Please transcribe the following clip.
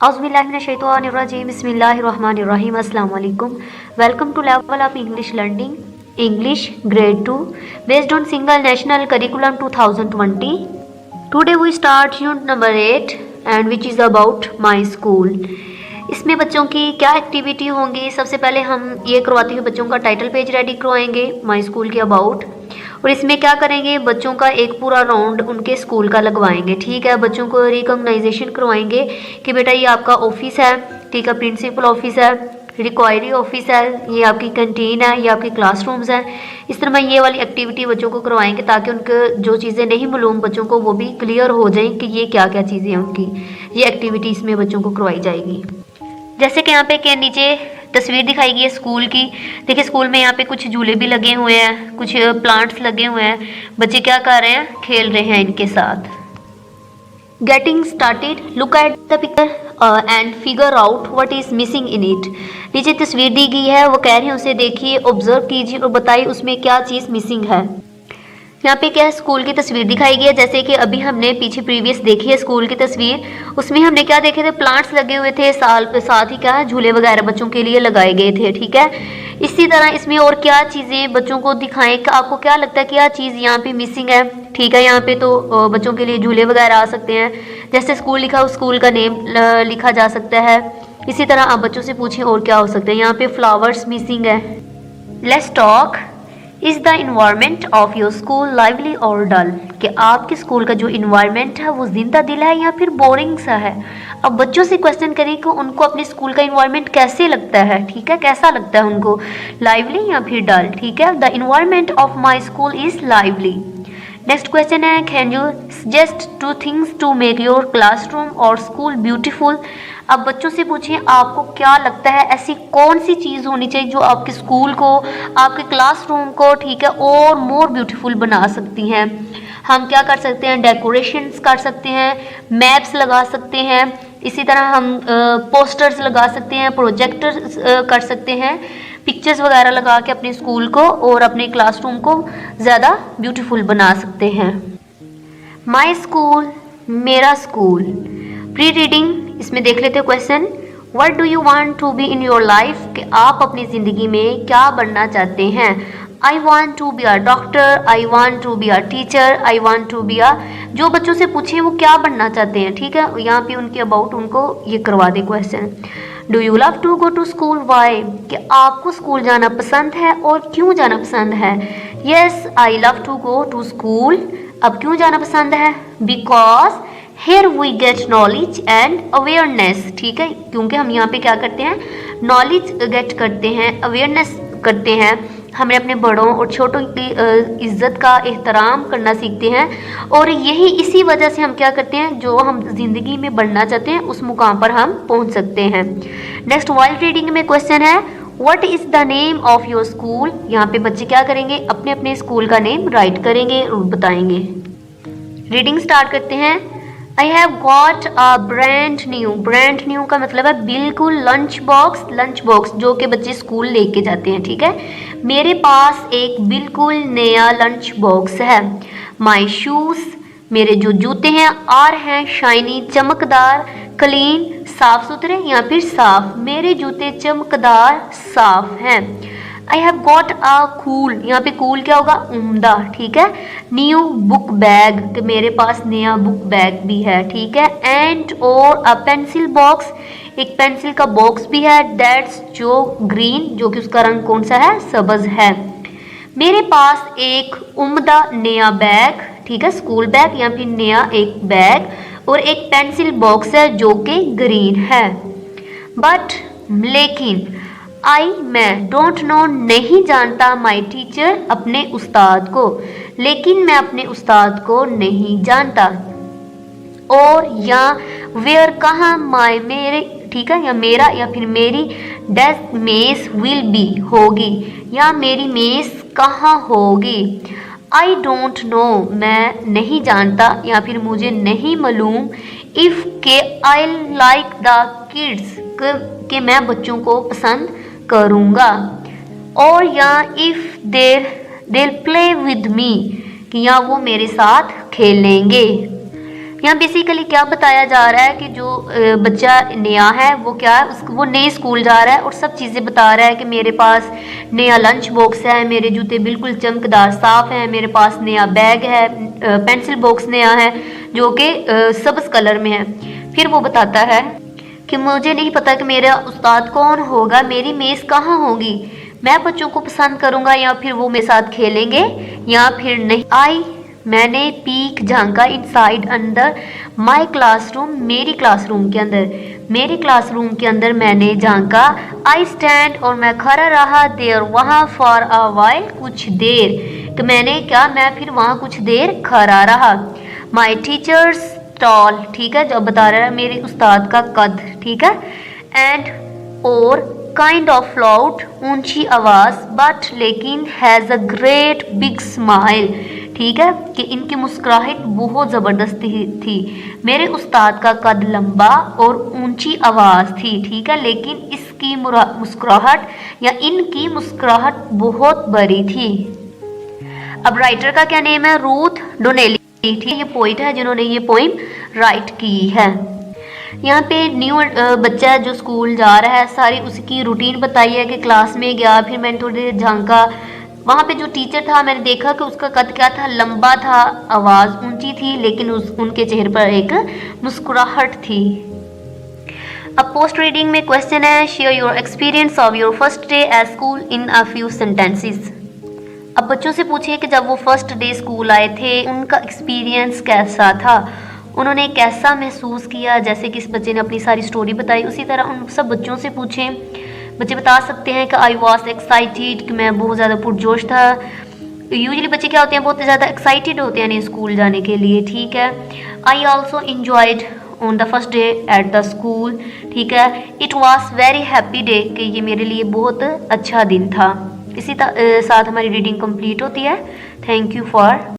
Auzubillahiminash-shaytanir-rajim. Bismillahir-rahmanir-rahim. Assalamu-alaikum. Welcome to Level Up English Learning. English Grade 2 based on Single National Curriculum 2020. Today we start unit number 8 and which is about my school. इसमें बच्चों की क्या activity होंगी। सबसे पहले हम ये करवाते हुए बच्चों का टाइटल पेज रेडी करवाएंगे माई स्कूल के अबाउट, और इसमें क्या करेंगे, बच्चों का एक पूरा राउंड उनके स्कूल का लगवाएंगे। ठीक है, बच्चों को रिकॉग्नाइजेशन करवाएंगे कि बेटा ये आपका ऑफिस है, ठीक है, प्रिंसिपल ऑफिस है, रिक्वायरी ऑफिस है, ये आपकी कैंटीन है, ये आपकी क्लासरूम्स हैं। इस तरह मैं ये वाली एक्टिविटी बच्चों को करवाएंगे ताकि उनके जो चीज़ें नहीं मालूम बच्चों को वो भी क्लियर हो जाएं कि ये क्या क्या चीज़ें हैं उनकी। ये एक्टिविटी इसमें बच्चों को करवाई जाएगी। जैसे कि यहाँ पे के नीचे तस्वीर दिखाई गई है स्कूल की। देखिए स्कूल में यहाँ पे कुछ झूले भी लगे हुए हैं, कुछ प्लांट्स लगे हुए हैं। बच्चे क्या कर रहे हैं, खेल रहे हैं इनके साथ। Getting started, look at the picture and figure out what is missing in it. नीचे तस्वीर दी गई है, वो कह रहे हैं उसे देखिए, ऑब्जर्व कीजिए और बताइए उसमें क्या चीज़ मिसिंग है। यहाँ पे क्या है, स्कूल की तस्वीर दिखाई गई है। जैसे कि अभी हमने पीछे प्रीवियस देखी है स्कूल की तस्वीर, उसमें हमने क्या देखे थे, प्लांट्स लगे हुए थे, साथ ही क्या है, झूले वगैरह बच्चों के लिए लगाए गए थे। ठीक है, इसी तरह इसमें और क्या चीज़ें बच्चों को दिखाएं कि आपको क्या लगता है क्या चीज़ यहाँ पे मिसिंग है। ठीक है, यहाँ पे तो बच्चों के लिए झूले वगैरह आ सकते हैं, जैसे स्कूल लिखा हो स्कूल का नेम लिखा जा सकता है। इसी तरह आप बच्चों से पूछें और क्या हो सकता है। यहाँ पे फ्लावर्स मिसिंग है। Let's talk, is the environment of your school lively और डल, कि आपके स्कूल का जो इन्वायरमेंट है वो जिंदा दिल है या फिर बोरिंग सा है। अब बच्चों से क्वेश्चन करें कि उनको अपने स्कूल का इन्वायरमेंट कैसे लगता है। ठीक है, कैसा लगता है उनको, लाइवली या फिर डल। ठीक है, the environment of my school is lively. Next question है, can you suggest 2 things to make your classroom और स्कूल ब्यूटीफुल। अब बच्चों से पूछें आपको क्या लगता है ऐसी कौन सी चीज़ होनी चाहिए जो आपके स्कूल को, आपके क्लासरूम को, ठीक है, और मोर ब्यूटीफुल बना सकती हैं। हम क्या कर सकते हैं, डेकोरेशंस कर सकते हैं, मैप्स लगा सकते हैं, इसी तरह हम पोस्टर्स लगा सकते हैं, प्रोजेक्टर्स कर सकते हैं, पिक्चर्स वगैरह लगा के अपने स्कूल को और अपने क्लासरूम को ज़्यादा ब्यूटीफुल बना सकते हैं। माई स्कूल, मेरा स्कूल। प्री रीडिंग, इसमें देख लेते हैं question, what do you want to be in your life, कि आप अपनी ज़िंदगी में क्या बनना चाहते हैं। I want to be a doctor, I want to be a teacher, I want to be a, जो बच्चों से पूछें वो क्या बनना चाहते हैं। ठीक है, यहाँ पे उनके अबाउट उनको ये करवा दे question. Do you love to go to school, why, कि आपको स्कूल जाना पसंद है और क्यों जाना पसंद है। Yes I love to go to school, अब क्यों जाना पसंद है, because here we get knowledge and awareness. ठीक है, क्योंकि हम यहाँ पे क्या करते हैं, नॉलेज गेट करते हैं, अवेयरनेस करते हैं, हमें अपने बड़ों और छोटों की इज्जत का एहतराम करना सीखते हैं, और यही इसी वजह से हम क्या करते हैं, जो हम ज़िंदगी में बढ़ना चाहते हैं उस मुकाम पर हम पहुंच सकते हैं। नेक्स्ट वाइल्ड रीडिंग में क्वेश्चन है, what is the name of your school. यहाँ पे बच्चे क्या करेंगे, अपने अपने स्कूल का नेम राइट करेंगे और बताएंगे। रीडिंग स्टार्ट करते हैं। I have got a brand new का मतलब है बिल्कुल लंच बॉक्स जो कि बच्चे स्कूल लेके जाते हैं। ठीक है, मेरे पास एक बिल्कुल नया लंच बॉक्स है। माई शूज़, मेरे जो जूते हैं, आर हैं शाइनी, चमकदार, क्लीन, साफ सुथरे या फिर साफ, मेरे जूते चमकदार साफ हैं। I have got a cool, यहाँ पे कूल क्या होगा, उम्दा। ठीक है, न्यू बुक बैग, कि मेरे पास नया बुक बैग भी है। ठीक है, एंड और अ पेंसिल बॉक्स, एक पेंसिल का बॉक्स भी है, दैट्स जो ग्रीन, जो कि उसका रंग कौन सा है, सब्ज है। मेरे पास एक उम्दा नया बैग, ठीक है, स्कूल बैग या फिर नया एक बैग, और एक पेंसिल बॉक्स है जो कि ग्रीन है। बट, लेकिन, आई, मैं, डोंट नो, नहीं जानता, माई टीचर, अपने उस्ताद को, लेकिन मैं अपने उस्ताद को नहीं जानता। और या वेयर, कहाँ, माई, मेरे, ठीक है, या मेरा या फिर मेरी, डेस्क, मेज, विल बी, होगी, या मेरी मेज कहाँ होगी। आई डोंट नो, मैं नहीं जानता या फिर मुझे नहीं मालूम। इफ़, के आई लाइक द किड्स, के मैं बच्चों को पसंद करूँगा। और या if there play with me, कि या वो मेरे साथ खेलेंगे। यहाँ बेसिकली क्या बताया जा रहा है कि जो बच्चा नया है वो क्या है, वो नए स्कूल जा रहा है और सब चीज़ें बता रहा है कि मेरे पास नया लंच बॉक्स है, मेरे जूते बिल्कुल चमकदार साफ हैं, मेरे पास नया बैग है, पेंसिल बॉक्स नया है जो कि सब्ज कलर में है। फिर वो बताता है कि मुझे नहीं पता कि मेरा उस्ताद कौन होगा, मेरी मेज़ कहाँ होगी, मैं बच्चों को पसंद करूँगा या फिर वो मेरे साथ खेलेंगे या फिर नहीं। मैंने पीक झांका इनसाइड अंदर माई क्लासरूम, मेरी क्लासरूम के अंदर, मेरी क्लासरूम के अंदर मैंने झांका। आई स्टैंड, और मैं खड़ा रहा, देर वहाँ, फॉर अ वाइल, कुछ देर, तो मैंने क्या, मैं फिर वहाँ कुछ देर खड़ा रहा। माई टीचर्स टॉल, ठीक है, जो बता रहा है मेरे उस्ताद का कद, ठीक है, एंड और काइंड ऑफ लाउड, ऊंची आवाज़, बट लेकिन has a great big smile, ठीक है, कि इनकी मुस्कुराहट बहुत ज़बरदस्त थी। मेरे उस्ताद का कद लंबा और ऊंची आवाज़ थी, ठीक है, लेकिन इसकी मुस्कुराहट या इनकी मुस्कुराहट बहुत बड़ी थी। अब राइटर का क्या नेम है, रूथ डोनेली, ठीक है, ये पोइट है जिन्होंने ये पोइम राइट की है। यहाँ पे न्यू बच्चा है जो स्कूल जा रहा है, सारी उसकी रूटीन बताई है कि क्लास में गया, फिर मैंने थोड़ी देर झांका, वहाँ पे जो टीचर था मैंने देखा कि उसका कद क्या था, लंबा था, आवाज़ ऊंची थी, लेकिन उनके चेहरे पर एक मुस्कुराहट थी। अब पोस्ट रीडिंग में क्वेश्चन है, share your experience of your first day at school in a few sentences. अब बच्चों से पूछिए कि जब वो फर्स्ट डे स्कूल आए थे उनका एक्सपीरियंस कैसा था, उन्होंने कैसा महसूस किया। जैसे कि इस बच्चे ने अपनी सारी स्टोरी बताई, उसी तरह उन सब बच्चों से पूछें। बच्चे बता सकते हैं कि आई वॉज एक्साइटेड, कि मैं बहुत ज़्यादा पुरजोश था। यूजुअली बच्चे क्या होते हैं, बहुत ज़्यादा एक्साइटेड होते हैं स्कूल जाने के लिए, ठीक है। I also enjoyed on the first day at the school, ठीक है। It was very happy day, कि ये मेरे लिए बहुत अच्छा दिन था। इसी साथ हमारी रीडिंग कंप्लीट होती है। Thank you for